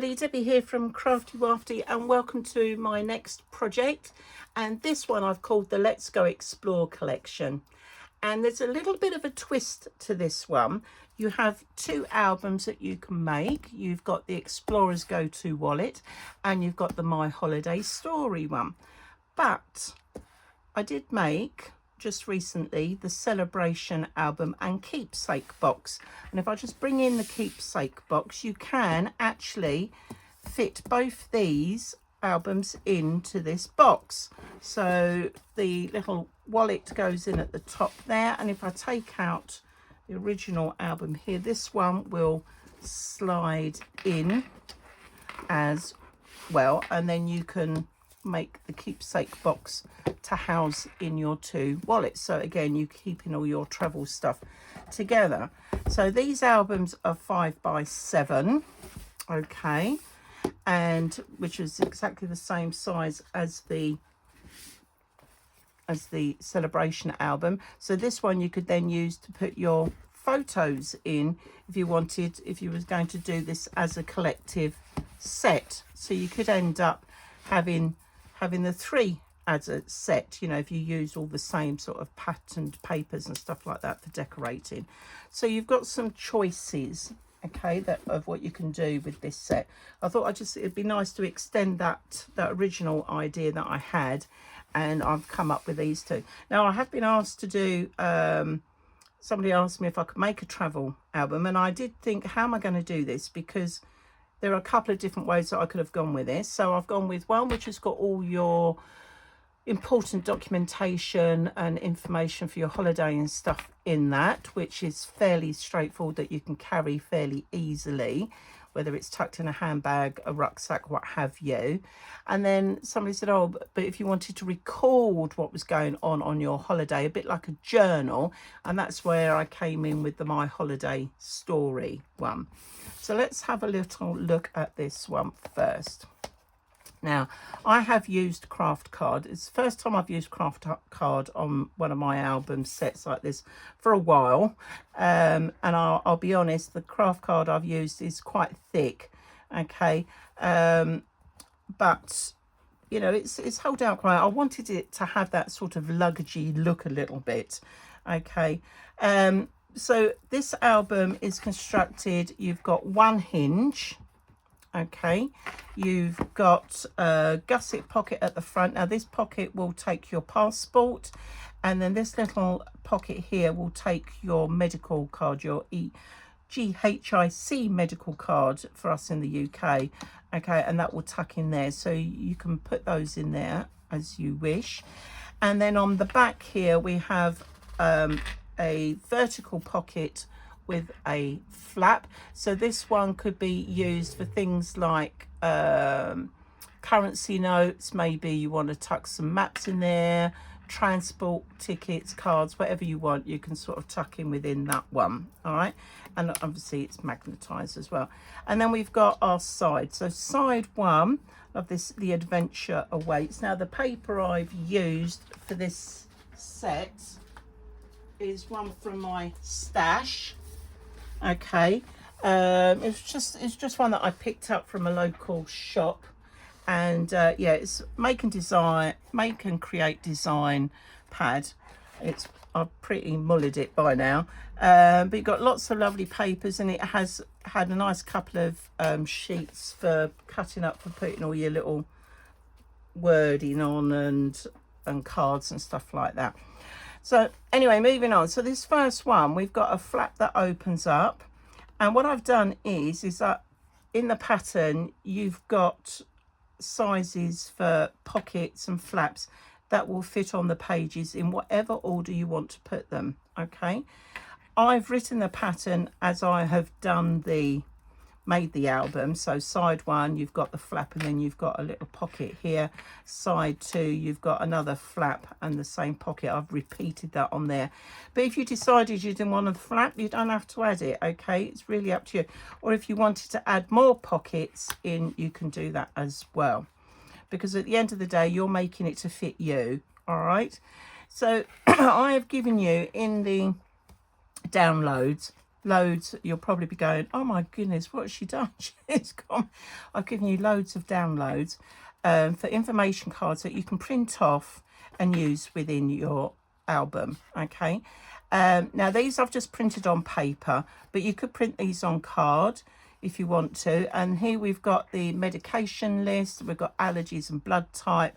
everybody, Debbie here from Craftywafty, and welcome to my next project. And this one I've called the Let's Go Explore collection. And there's a little bit of a twist to this one. You have two albums that you can make. You've got the Explorer's Go-To Wallet and you've got the My Holiday Story one. But I did make just recently the Celebration album and keepsake box, and if I just bring in the keepsake box, you can actually fit both these albums into this box. So the little wallet goes in at the top there, and if I take out the original album here, this one will slide in as well, and then you can make the keepsake box to house in your two wallets. So again, you're keeping all your travel stuff together. So these albums are 5x7, okay, and which is exactly the same size as the Celebration album. So this one you could then use to put your photos in if you wanted, if you was going to do this as a collective set. So you could end up having the three as a set, you know, if you use all the same sort of patterned papers and stuff like that for decorating. So you've got some choices, okay, that of what you can do with this set. I thought it'd be nice to extend that original idea that I had, and I've come up with these two. Now I have been asked to do somebody asked me if I could make a travel album, and I did think, how am I going to do this, because there are a couple of different ways that I could have gone with this. So I've gone with one which has got all your important documentation and information for your holiday and stuff in that, which is fairly straightforward, that you can carry fairly easily, whether it's tucked in a handbag, a rucksack, what have you. And then somebody said, oh, but if you wanted to record what was going on your holiday, a bit like a journal, and that's where I came in with the My Holiday Story one. So let's have a little look at this one first. Now, I have used craft card. It's the first time I've used craft card on one of my album sets like this for a while. And I'll be honest, the craft card I've used is quite thick, okay? But, you know, it's held out quite. I wanted it to have that sort of luggagey look a little bit, okay? So this album is constructed, you've got one hinge, okay, you've got a gusset pocket at the front. Now this pocket will take your passport, and then this little pocket here will take your medical card, your GHIC medical card for us in the UK, okay, and that will tuck in there, so you can put those in there as you wish. And then on the back here we have a vertical pocket with a flap. So this one could be used for things like currency notes, maybe you want to tuck some maps in there, transport tickets, cards, whatever you want, you can sort of tuck in within that one. All right, and obviously it's magnetized as well. And then we've got our side. So side one of this, the adventure awaits. Now the paper I've used for this set is one from my stash, okay. It's just one that I picked up from a local shop, and yeah, it's make and create design pad. I've pretty mullered it by now, but you've got lots of lovely papers, and it has had a nice couple of sheets for cutting up, for putting all your little wording on and cards and stuff like that. So anyway, moving on. So this first one, we've got a flap that opens up, and what I've done is that in the pattern you've got sizes for pockets and flaps that will fit on the pages in whatever order you want to put them, okay. I've written the pattern as I have made the album. So side one, you've got the flap, and then you've got a little pocket here. Side two, you've got another flap and the same pocket. I've repeated that on there. But if you decided you didn't want a flap, you don't have to add it, okay. It's really up to you. Or if you wanted to add more pockets in, you can do that as well, because at the end of the day you're making it to fit you. All right, so I have given you in the downloads loads. You'll probably be going, oh my goodness, what's she done? She's gone. I've given you loads of downloads for information cards that you can print off and use within your album. Okay, now these I've just printed on paper, but you could print these on card if you want to. And here we've got the medication list, we've got allergies and blood type,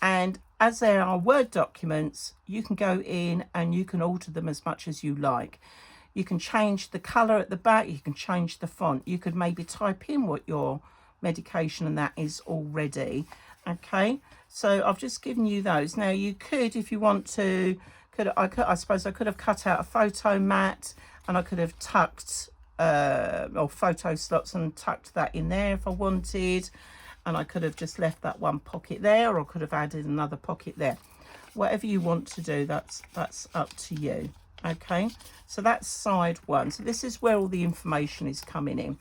and as there are Word documents, you can go in and you can alter them as much as you like. You can change the colour at the back, you can change the font, you could maybe type in what your medication and that is already. Okay, so I've just given you those. Now you could, if you want to, I suppose I could have cut out a photo mat and I could have tucked or photo slots and tucked that in there if I wanted, and I could have just left that one pocket there, or could have added another pocket there. Whatever you want to do, that's up to you. Okay, so that's side one. So this is where all the information is coming in.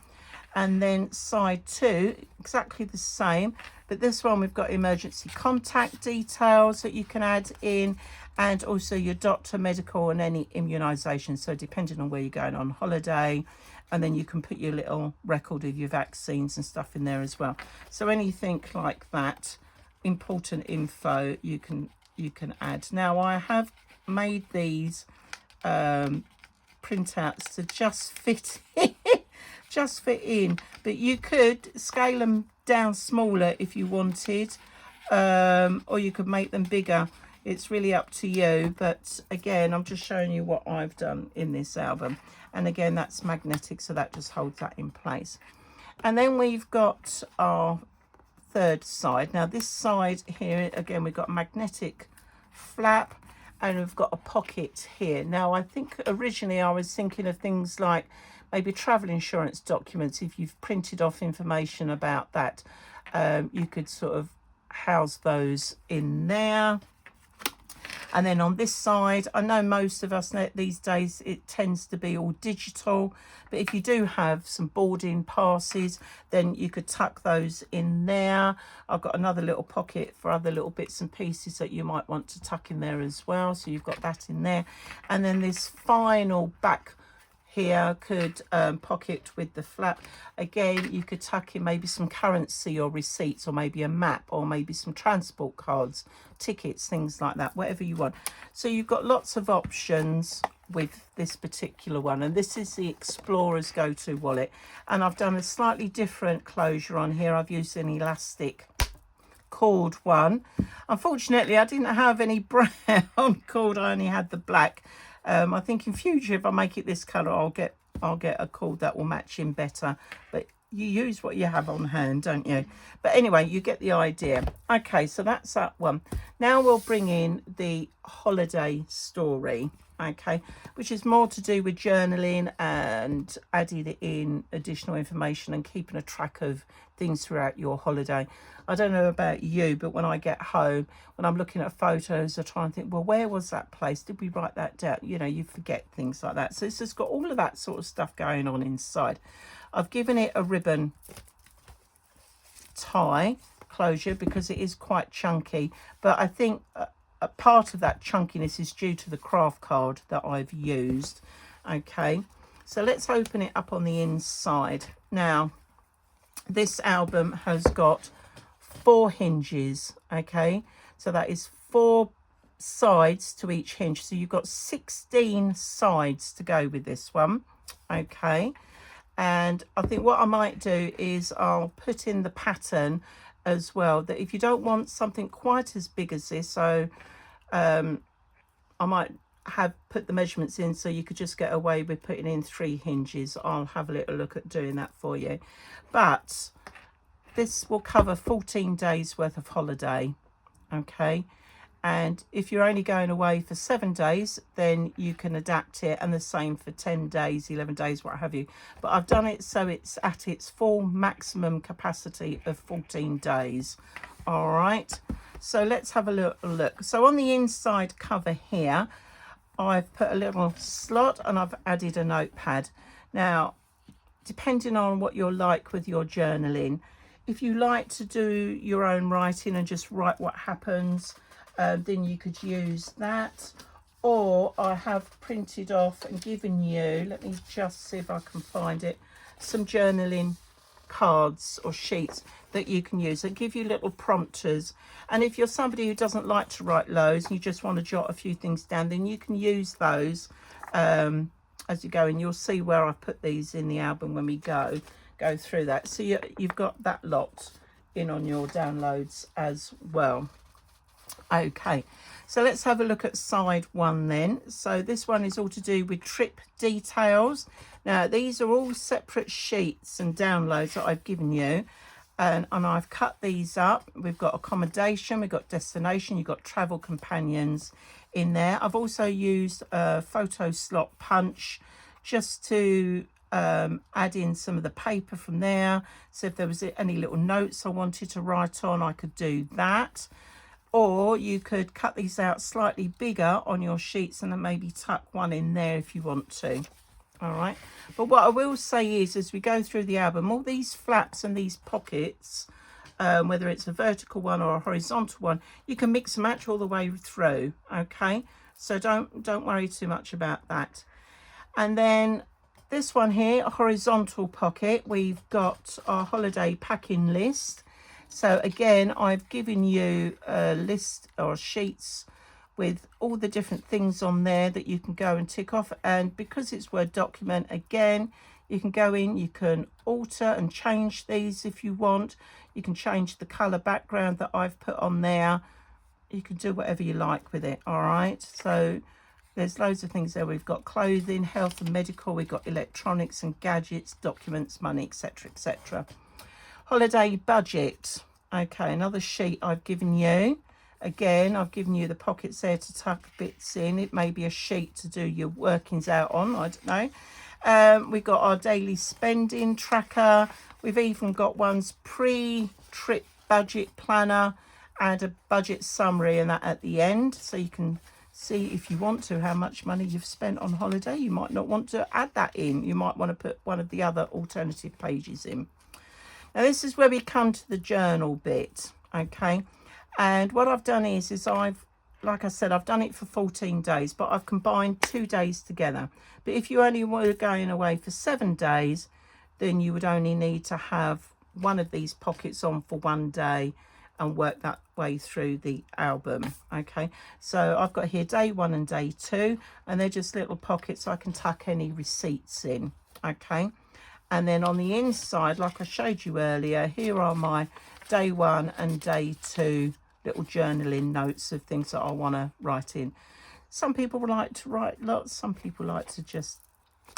And then side two, exactly the same, but this one we've got emergency contact details that you can add in, and also your doctor, medical and any immunisation. So depending on where you're going on holiday, and then you can put your little record of your vaccines and stuff in there as well. So anything like that, important info, you can add. Now I have made these printouts to just fit in, but you could scale them down smaller if you wanted, or you could make them bigger. It's really up to you, but again, I'm just showing you what I've done in this album. And again, that's magnetic, so that just holds that in place. And then we've got our third side. Now this side here, again, we've got a magnetic flap, and we've got a pocket here. Now I think originally I was thinking of things like maybe travel insurance documents. If you've printed off information about that, you could sort of house those in there. And then on this side, I know most of us these days, it tends to be all digital, but if you do have some boarding passes, then you could tuck those in there. I've got another little pocket for other little bits and pieces that you might want to tuck in there as well. So you've got that in there. And then this final back here could pocket with the flap. Again, you could tuck in maybe some currency or receipts, or maybe a map, or maybe some transport cards, tickets, things like that, whatever you want. So you've got lots of options with this particular one, and this is the Explorer's Go-To wallet. And I've done a slightly different closure on here. I've used an elastic cord one. Unfortunately, I didn't have any brown cord, I only had the black. I think in future, if I make it this colour, I'll get a cord that will match in better. But you use what you have on hand, don't you? But anyway, you get the idea. Okay, so that's that one. Now we'll bring in the holiday story, okay, which is more to do with journaling and adding in additional information and keeping a track of things throughout your holiday. I don't know about you, but when I get home, when I'm looking at photos, I try and think, well, where was that place? Did we write that down? You know, you forget things like that. So it's just got all of that sort of stuff going on inside. I've given it a ribbon tie closure because it is quite chunky, but I think a part of that chunkiness is due to the craft card that I've used. Okay, so let's open it up on the inside. Now, this album has got 4 hinges, okay, so that is 4 sides to each hinge, so you've got 16 sides to go with this one, okay. And I think what I might do is I'll put in the pattern as well, that if you don't want something quite as big as this, so I might have put the measurements in so you could just get away with putting in 3 hinges. I'll have a little look at doing that for you, but this will cover 14 days worth of holiday, okay. And if you're only going away for 7 days, then you can adapt it, and the same for 10 days, 11 days, what have you. But I've done it so it's at its full maximum capacity of 14 days. All right, so let's have a little look. So on the inside cover here, I've put a little slot and I've added a notepad. Now, depending on what you're like with your journaling, if you like to do your own writing and just write what happens, then you could use that, or I have printed off and given you, let me just see if I can find it, some journaling cards or sheets that you can use that give you little prompters. And if you're somebody who doesn't like to write loads and you just want to jot a few things down, then you can use those as you go, and you'll see where I put these in the album when we go through that. So you've got that lot in on your downloads as well. Okay, so let's have a look at side one then. So this one is all to do with trip details. Now these are all separate sheets and downloads that I've given you, and I've cut these up. We've got accommodation, we've got destination, you've got travel companions in there. I've also used a photo slot punch just to add in some of the paper from there. So if there was any little notes I wanted to write on, I could do that. Or you could cut these out slightly bigger on your sheets and then maybe tuck one in there if you want to. All right. But what I will say is, as we go through the album, all these flaps and these pockets, whether it's a vertical one or a horizontal one, you can mix and match all the way through. Okay. So don't worry too much about that. And then this one here, a horizontal pocket, we've got our holiday packing list. So again, I've given you a list or sheets with all the different things on there that you can go and tick off. And because it's Word document, again, you can go in, you can alter and change these if you want. You can change the colour background that I've put on there. You can do whatever you like with it, all right? So there's loads of things there. We've got clothing, health and medical. We've got electronics and gadgets, documents, money, etc., etc. Holiday budget. Okay, another sheet I've given you. Again, I've given you the pockets there to tuck bits in. It may be a sheet to do your workings out on, I don't know. We've got our daily spending tracker. We've even got one's pre-trip budget planner and a budget summary, and that at the end. So you can see, if you want to, how much money you've spent on holiday. You might not want to add that in. You might want to put one of the other alternative pages in. Now this is where we come to the journal bit, okay? And what I've done is like I said, I've done it for 14 days, but I've combined 2 days together. But if you only were going away for 7 days, then you would only need to have one of these pockets on for 1 day and work that way through the album, okay? So I've got here day 1 and day 2, and they're just little pockets I can tuck any receipts in, okay? And then on the inside, like I showed you earlier, here are my day 1 and day 2 little journaling notes of things that I want to write in. Some people like to write lots. Some people like to just,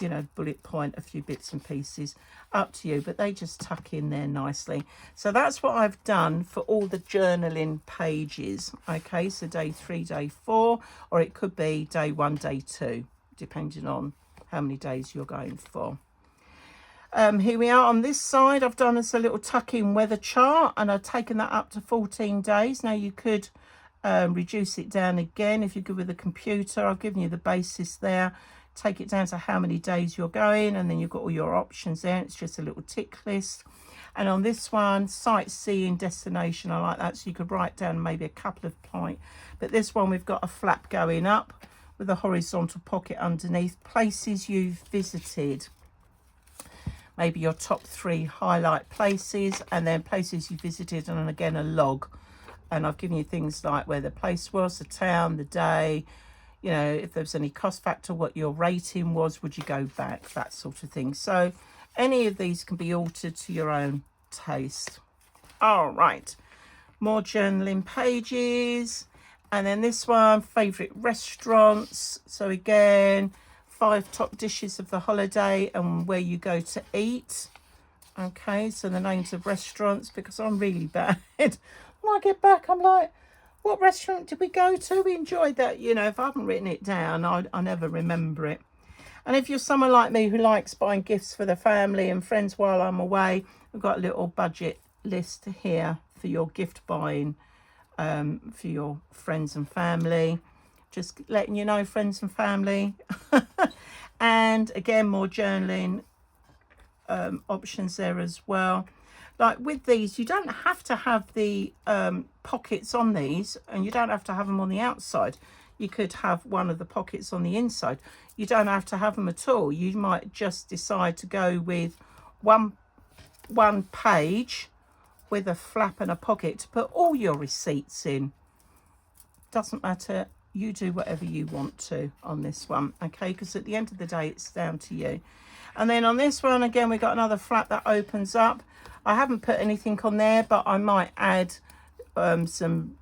you know, bullet point a few bits and pieces. Up to you, but they just tuck in there nicely. So that's what I've done for all the journaling pages. Okay, so day 3, day 4, or it could be day 1, day 2, depending on how many days you're going for. Here we are on this side. I've done us a little tuck-in weather chart, and I've taken that up to 14 days. Now you could reduce it down again if you're good with the computer. I've given you the basis there. Take it down to how many days you're going, and then you've got all your options there. It's just a little tick list. And on this one, sightseeing, destination, I like that. So you could write down maybe a couple of points. But this one, we've got a flap going up with a horizontal pocket underneath. Places you've visited. Maybe your top 3 highlight places, and then places you visited, and again a log. And I've given you things like where the place was, the town, the day, you know, if there's any cost factor, what your rating was, would you go back, that sort of thing. So any of these can be altered to your own taste. All right, more journaling pages. And then this one, favourite restaurants. So again, 5 top dishes of the holiday and where you go to eat. Okay, so the names of restaurants, because I'm really bad. When I get back, I'm like, what restaurant did we go to? We enjoyed that. You know, if I haven't written it down, I never remember it. And if you're someone like me who likes buying gifts for the family and friends while I'm away, I've got a little budget list here for your gift buying for your friends and family. Just letting you know, friends and family. And again, more journaling options there as well. Like with these, you don't have to have the pockets on these, and you don't have to have them on the outside. you could have one of the pockets on the inside. You don't have to have them at all. You might just decide to go with one page with a flap and a pocket to put all your receipts in. Doesn't matter, you do whatever you want to on this one, okay, because at the end of the day it's down to you. And then on this one again, we got another flap that opens up. I haven't put anything on there, but I might add some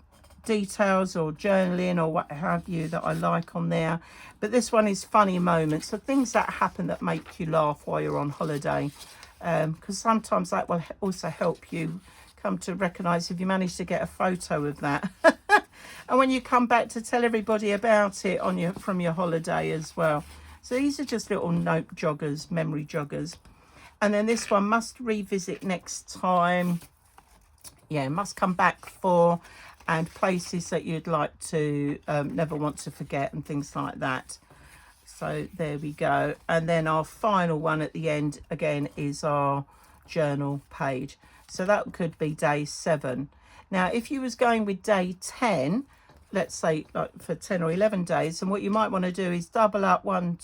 details or journaling or what have you that I like on there. But this one is funny moments, so things that happen that make you laugh while you're on holiday, because sometimes that will also help you come to recognize if you manage to get a photo of that and when you come back to tell everybody about it on from your holiday as well. So these are just little note joggers, memory joggers. And then this one, must revisit next time. Yeah, must come back for, and places that you'd like to never want to forget and things like that. So there we go. And then our final one at the end again is our journal page. So that could be day 7. Now if you was going with day 10, let's say like for 10 or 11 days, and what you might want to do is double up 1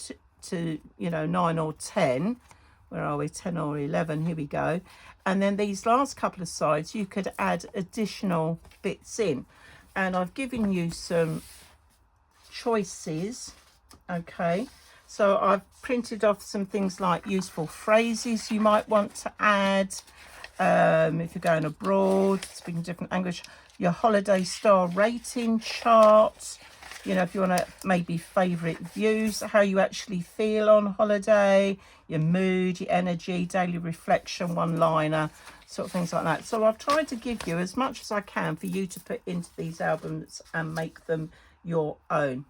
to 9 or 10. Where are we? 10 or 11, here we go. And then these last couple of sides you could add additional bits in, and I've given you some choices. Okay, so I've printed off some things like useful phrases you might want to add if you're going abroad, speaking different language, your holiday star rating chart, if you want to maybe favorite views, how you actually feel on holiday, your mood, your energy, daily reflection, one-liner, sort of things like that. So I've tried to give you as much as I can for you to put into these albums and make them your own.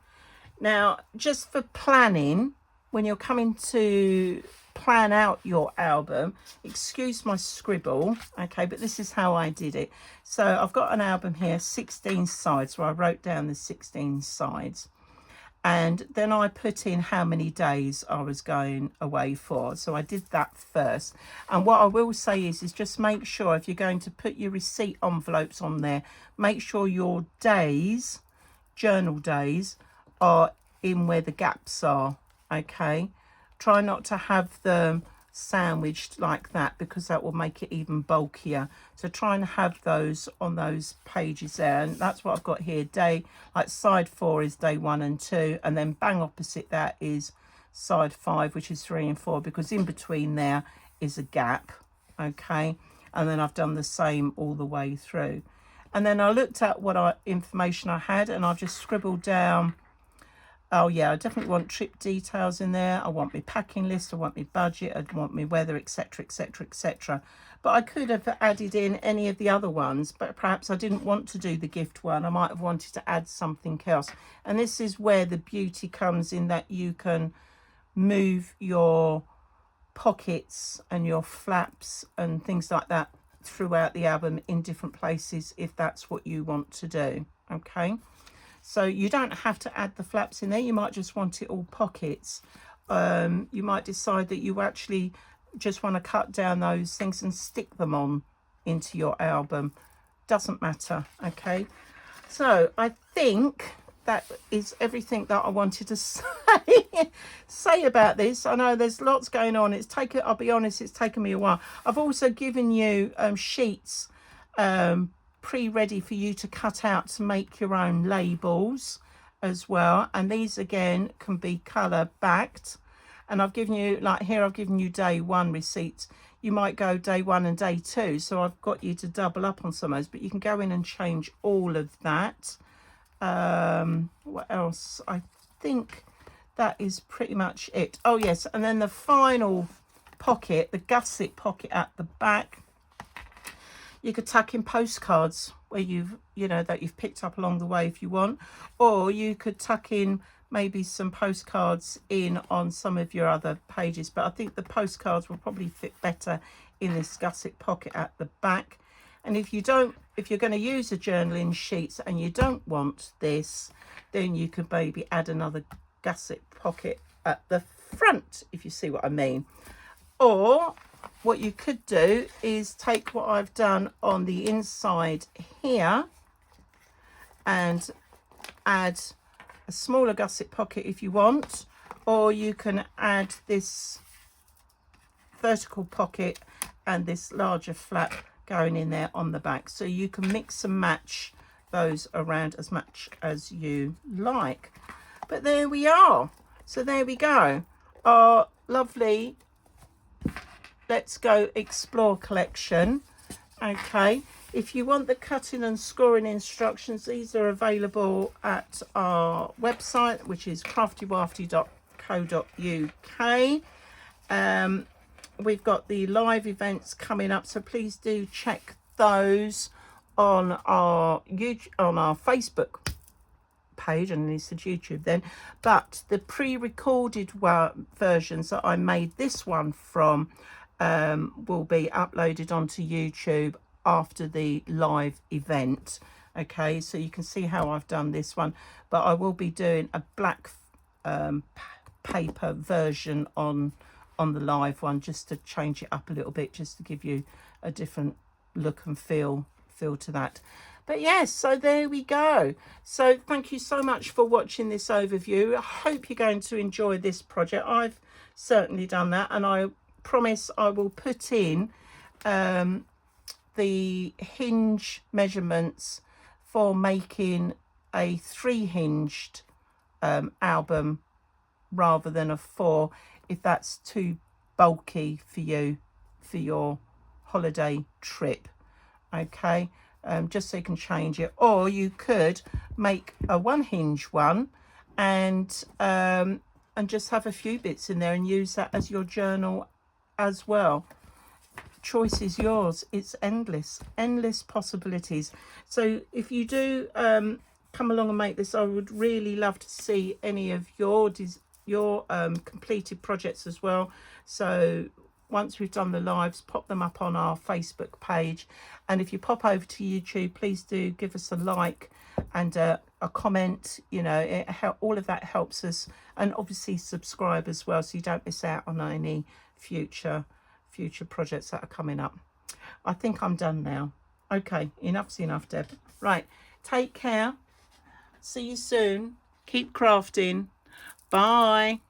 Now, just for planning, when you're coming to plan out your album, excuse my scribble, okay, but this is how I did it. So I've got an album here, 16 sides, where I wrote down the 16 sides, and then I put in how many days I was going away for. So I did that first. And what I will say is just make sure if you're going to put your receipt envelopes on there, make sure your days, journal days, are in where the gaps are, okay. Try not to have them sandwiched like that, because that will make it even bulkier. So try and have those on those pages there, and that's what I've got here. Day, like side 4 is day 1 and 2, and then bang opposite that is side 5, which is 3 and 4, because in between there is a gap, okay. And then I've done the same all the way through. And then I looked at what information I had, and I've just scribbled down, oh yeah, I definitely want trip details in there. I want my packing list, I want my budget, I want my weather, etc, etc, etc. But I could have added in any of the other ones, but perhaps I didn't want to do the gift one. I might have wanted to add something else. And this is where the beauty comes in, that you can move your pockets and your flaps and things like that throughout the album in different places if that's what you want to do, okay. So you don't have to add the flaps in there. You might just want it all pockets. You might decide that you actually just want to cut down those things and stick them on into your album. Doesn't matter, okay? So I think that is everything that I wanted to say about this. I know there's lots going on. I'll be honest, it's taken me a while. I've also given you sheets pre-ready for you to cut out to make your own labels as well, and these again can be color backed. And I've given you, like here, I've given you day 1 receipts. You might go day 1 and day 2, so I've got you to double up on some of those, but you can go in and change all of that. What else? I think that is pretty much it. Oh yes, and then the final pocket, the gusset pocket at the back, you could tuck in postcards where that you've picked up along the way if you want, or you could tuck in maybe some postcards in on some of your other pages, but I think the postcards will probably fit better in this gusset pocket at the back. And if you're going to use a journaling sheets and you don't want this, then you could maybe add another gusset pocket at the front, if you see what I mean. Or what you could do is take what I've done on the inside here and add a smaller gusset pocket if you want, or you can add this vertical pocket and this larger flap going in there on the back, so you can mix and match those around as much as you like. But there we are. So there we go, our lovely Let's Go Explore collection. Okay, if you want the cutting and scoring instructions, these are available at our website, which is craftywafty.co.uk. We've got the live events coming up, so please do check those on our Facebook page. And it's YouTube then, but the pre-recorded versions that I made this one from will be uploaded onto YouTube after the live event. Okay, so you can see how I've done this one, but I will be doing a black paper version on the live one, just to change it up a little bit, just to give you a different look and feel to that. But yes, so there we go. So thank you so much for watching this overview. I hope you're going to enjoy this project. I've certainly done that, and I promise I will put in the hinge measurements for making a 3-hinged album rather than a 4, if that's too bulky for you for your holiday trip. Okay, just so you can change it, or you could make a 1-hinge one and just have a few bits in there and use that as your journal as well. Choice is yours. It's endless possibilities. So if you do come along and make this, I would really love to see any of your completed projects as well. So once we've done the lives, pop them up on our Facebook page, and if you pop over to YouTube, please do give us a like and a comment. You know, all of that helps us, and obviously subscribe as well, so you don't miss out on any future projects that are coming up. I think I'm done now. Okay, enough's enough, Deb. Right, take care, see you soon, keep crafting, bye.